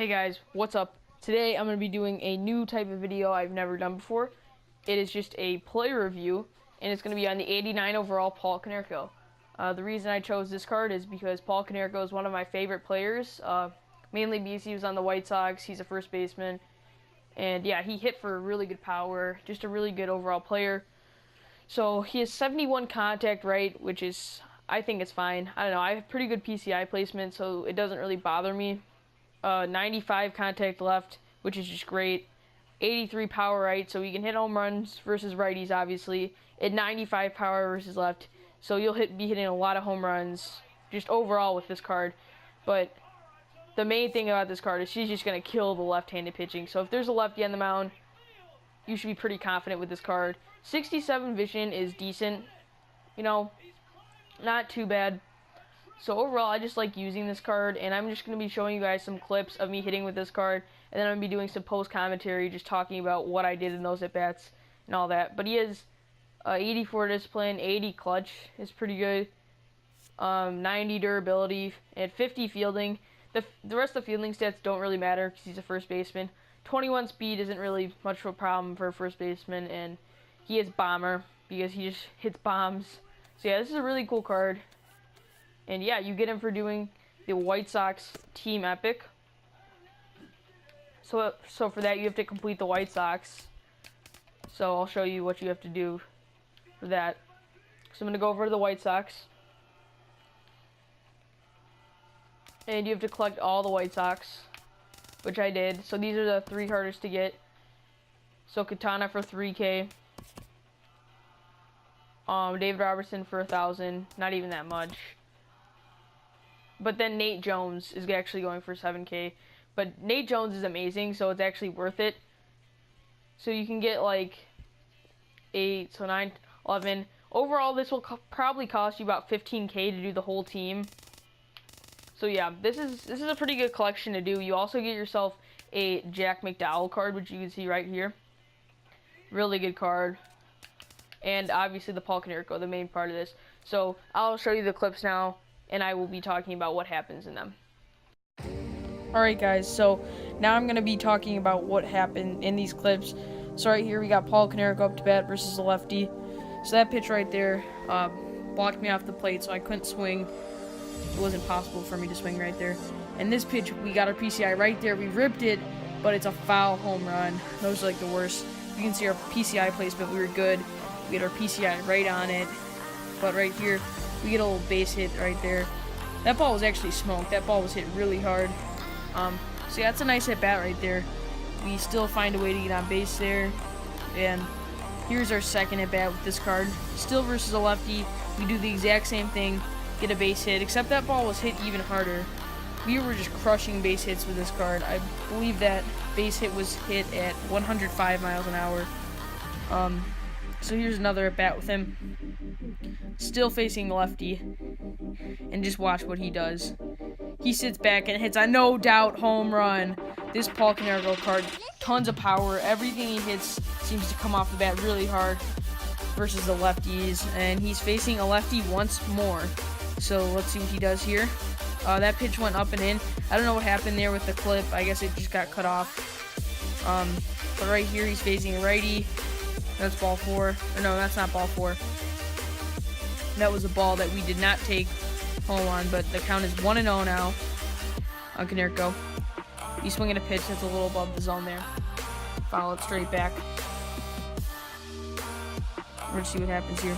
Hey guys, what's up? Today I'm going to be doing a new type of video I've never done before. It is just a player review, and it's going to be on the 89 overall Paul Konerko. The reason I chose this card is because Paul Konerko is one of my favorite players, mainly because he was on the White Sox. He's a first baseman, and yeah, he hit for really good power, just a really good overall player. So he has 71 contact right, which is, I think it's fine. I don't know, I have pretty good PCI placement, so it doesn't really bother me. 95 contact left, which is just great. 83 power right, so you can hit home runs versus righties, obviously. At 95 power versus left, so you'll be hitting a lot of home runs just overall with this card. But the main thing about this card is she's just going to kill the left-handed pitching. So if there's a lefty on the mound, you should be pretty confident with this card. 67 vision is decent, you know, not too bad. So overall, I just like using this card, and I'm just going to be showing you guys some clips of me hitting with this card, and then I'm going to be doing some post-commentary, just talking about what I did in those at-bats and all that. But he has 84 discipline, 80 clutch is pretty good, 90 durability, and 50 fielding. The rest of the fielding stats don't really matter because he's a first baseman. 21 speed isn't really much of a problem for a first baseman, and he is bomber because he just hits bombs. So yeah, this is a really cool card. And yeah, you get him for doing the White Sox team epic. So for that, you have to complete the White Sox. So I'll show you what you have to do for that. So I'm going to go over to the White Sox. And you have to collect all the White Sox, which I did. So these are the 3 hardest to get. So Katana for 3K. David Robertson for 1,000. Not even that much. But then Nate Jones is actually going for 7K. But Nate Jones is amazing, so it's actually worth it. So you can get like 8, so 9, 11. Overall, this will probably cost you about 15K to do the whole team. So yeah, this is a pretty good collection to do. You also get yourself a Jack McDowell card, which you can see right here. Really good card. And obviously the Paul Konerko, the main part of this. So I'll show you the clips now, and I will be talking about what happens in them. Alright guys, so now I'm going to be talking about what happened in these clips. So right here we got Paul Konerko up to bat versus the lefty. So that pitch right there blocked me off the plate, so I couldn't swing. It wasn't possible for me to swing right there. And this pitch, we got our PCI right there. We ripped it, but it's a foul home run. Those are like the worst. You can see our PCI placement, we were good. We had our PCI right on it. But right here, we get a little base hit right there. That ball was actually smoked. That ball was hit really hard. So yeah, that's a nice at bat right there. We still find a way to get on base there. And here's our second at bat with this card. Still versus a lefty. We do the exact same thing. Get a base hit, except that ball was hit even harder. We were just crushing base hits with this card. I believe that base hit was hit at 105 miles an hour. So here's another at bat with him. Still facing lefty. And just watch what he does. He sits back and hits a no doubt home run. This Paul Konerko card, tons of power. Everything he hits seems to come off the bat really hard versus the lefties. And he's facing a lefty once more. So let's see what he does here. That pitch went up and in. I don't know what happened there with the clip. I guess it just got cut off. But right here he's facing a righty. That's ball 4. Or no, that's not ball 4. That was a ball that we did not take home on, but the count is 1-0 now on Konerko. He's swinging a pitch that's a little above the zone there. Foul it straight back. We're gonna see what happens here.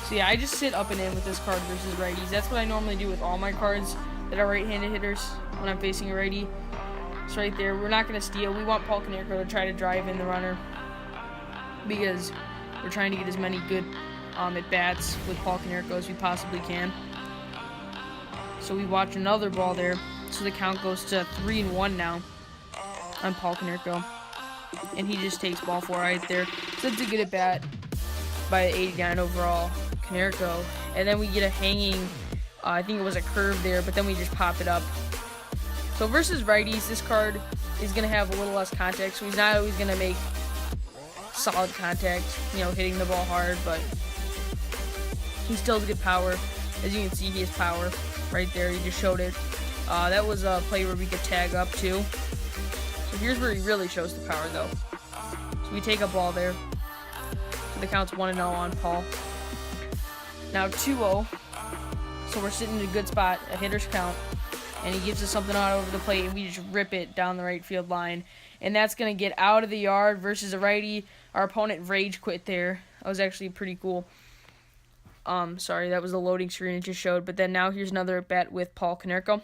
So yeah, I just sit up and in with this card versus righties. That's what I normally do with all my cards that are right-handed hitters when I'm facing a righty. So right there, we're not gonna steal. We want Paul Konerko to try to drive in the runner because we're trying to get as many good at-bats with Paul Konerko as we possibly can. So we watch another ball there. So the count goes to 3-1 now on Paul Konerko. And he just takes ball 4 right there. So it's a good at-bat by 89 overall Konerko. And then we get a hanging, I think it was a curve there, but then we just pop it up. So versus righties, this card is going to have a little less contact. So he's not always going to make solid contact, you know, hitting the ball hard, but he still has good power. As you can see, he has power right there. He just showed it. That was a play where we could tag up too. So here's where he really shows the power though. So we take a ball there. So the count's 1-0 on Paul. Now 2-0. So we're sitting in a good spot, a hitter's count. And he gives us something out over the plate, and we just rip it down the right field line. And that's going to get out of the yard versus a righty. Our opponent rage quit there. That was actually pretty cool. Sorry, that was the loading screen it just showed. But then now here's another at bat with Paul Konerko.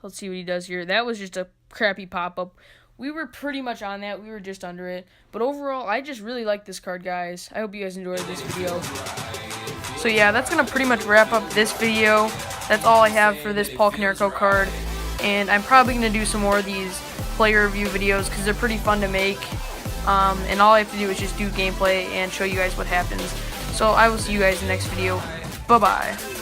Let's see what he does here. That was just a crappy pop-up. We were pretty much on that. We were just under it. But overall, I just really like this card, guys. I hope you guys enjoyed this video. So yeah, that's going to pretty much wrap up this video. That's all I have for this Paul Konerko card. And I'm probably going to do some more of these player review videos because they're pretty fun to make. And all I have to do is just do gameplay and show you guys what happens. So I will see you guys in the next video. Bye-bye.